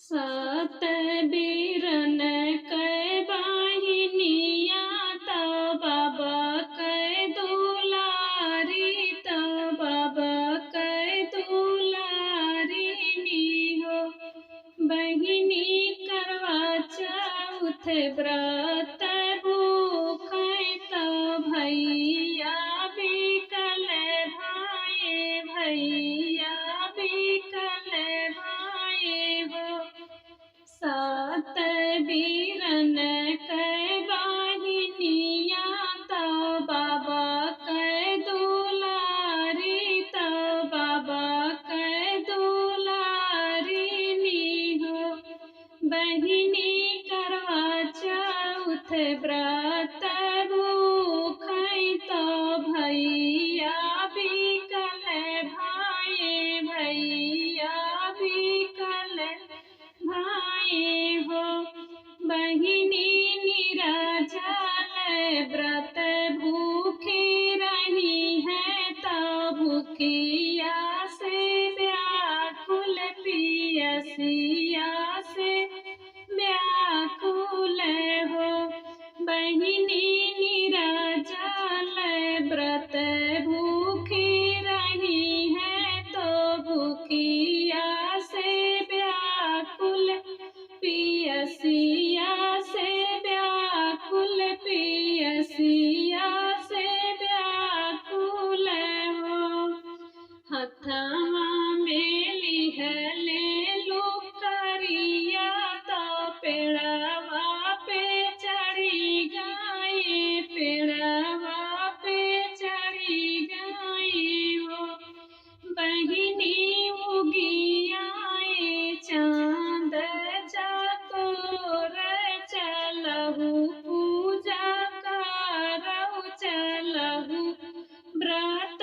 सात बीरन कै बाहिनिया तब कै दुलारी तब कै दुलारी हो। बहिनी करवा चौथ व्रत भूखै तो भैया बिकल भाई भैया बिकल भाई हो। सात बीरन कै बाहिनिया तब कै दुलारी तब कै दुलारी हो। बहिनी करवा चौथ व्रत भूखै तो भैया बिकल भाई भैया बिकल भाई हो। बहिनी निराजल व्रत भूखी रही है तो भूखिया से व्याकुल पियसिया से व्याकुल हो। बहिनी निराजल व्रत भूखी रही है तो भूखिया से व्याकुल पियसिया से व्याकुल पियसिया से व्याकुल हो। हथवा में लिहले लुकरिया तो पेड़वा पे चढ़ी गई पेड़वा पे चढ़ी गई हो। बहिनी उगियाए चांद चकोर चलहु पूजा करहु चलहु व्रत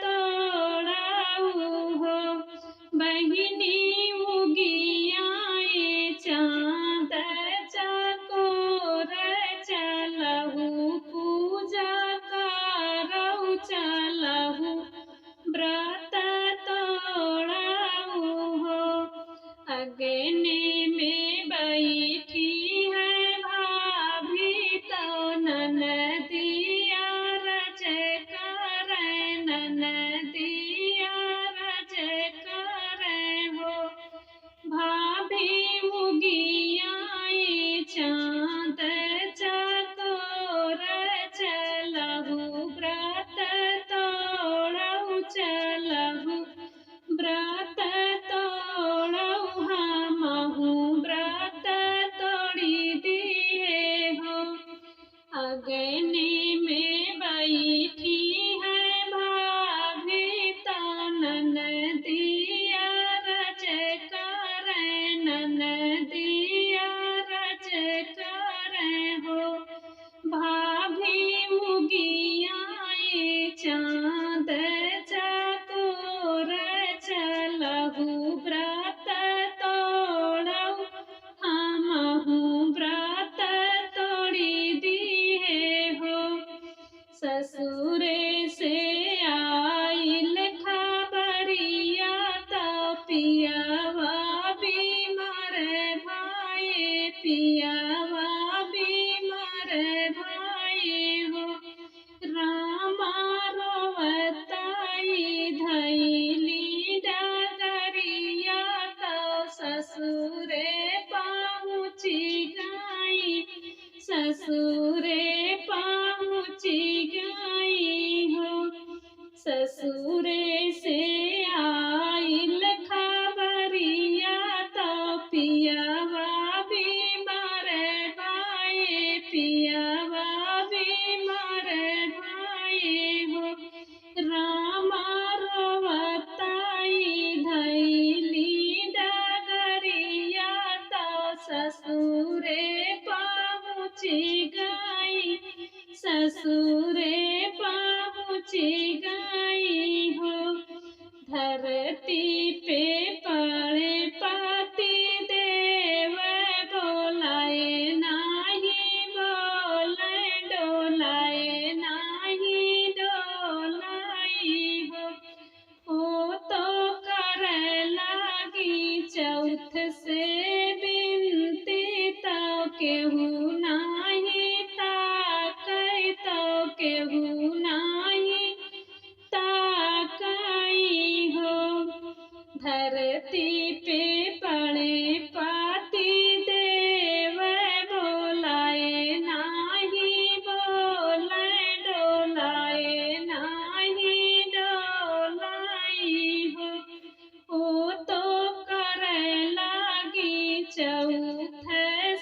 तोड़हु हो। बहिनी उगियाए चांद चकोर चलहु पूजा करहु चलहु व्रत तोड़हु हो। अगने में बैठी है भाभी तो ननदिया रज करे ननदिया रज करे हो। भाभी उगियाए चांद चकोर चलहु व्रत तोड़हु चलहु व्रत तोड़हु हमहु व्रत तोड़ी दिए हो। अगने में बैठी है भाभी तो ननदिया रज करे ननदिया रज करे हो। भाभी उगियाए चांद चकोर चलहु व्रत तोड़हु हमहु व्रत तोड़ी दिए हो। ससुरे से आइल खबरिया तो पियावा बीमार भाई पियावा बीमार भाई हो। रामा रोवताई धैली डगरिया तो ससुरे पहुँची गई ससुरे पहुँची गई हो। ससुरे से आइल खबरिया तो पियावा बीमार भाई पियावा बीमार भाई हो। रामा रोवताई धैली डगरिया तो ससुरे पहुँची गई ससुरे पहुँची गई हो। धरती पे पड़े पति देव बोलाए नाही बोले डोलाए नाही डोलाई हो। ओ तो कर लागी चौथ से केहू नाही ताकै तो केहू नाही ताकाई हो। धरती पे पड़े पाती देव बोलाए नाही बोले डोलाए नाही डोलाई हो। ओ तो करे लागी चौथ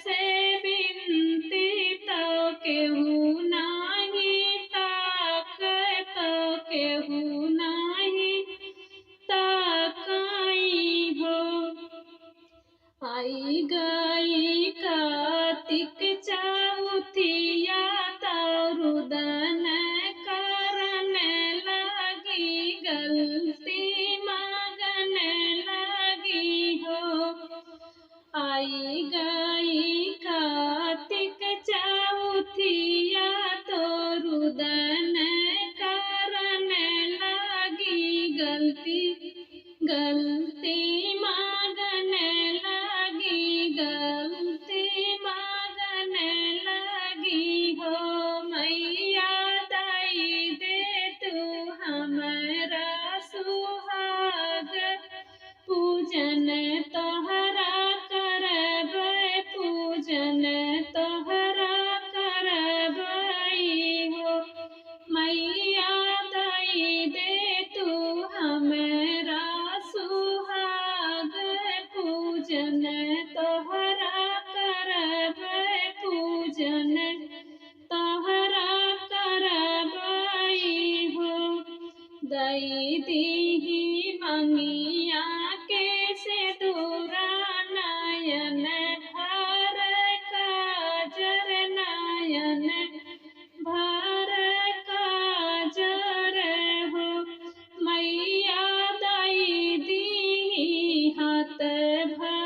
से बिनती तो केहू नाही ताक तो केहू नाही ताकाई हो। आई गई कार्तिक चौथिया रुदन करने लगी गलती मांगने लगी हो। आई गई कार्तिक चौथिया रुदन करने लगी गलती मांगने लगी गलती मांगने लगी हो। मैया दई दे तू हमरा सुहाग पूजन तोहरा करब पूजन तोहरा करबई हो। मैया दई दे तू हमरा सुहाग पूजन तोहरा करब पूजन तोहरा करबई हो। दई दीही मंगिया के सिंदूरा नयन भर काजर नयन भर काजर हो। मैया दई दीही हाथ भर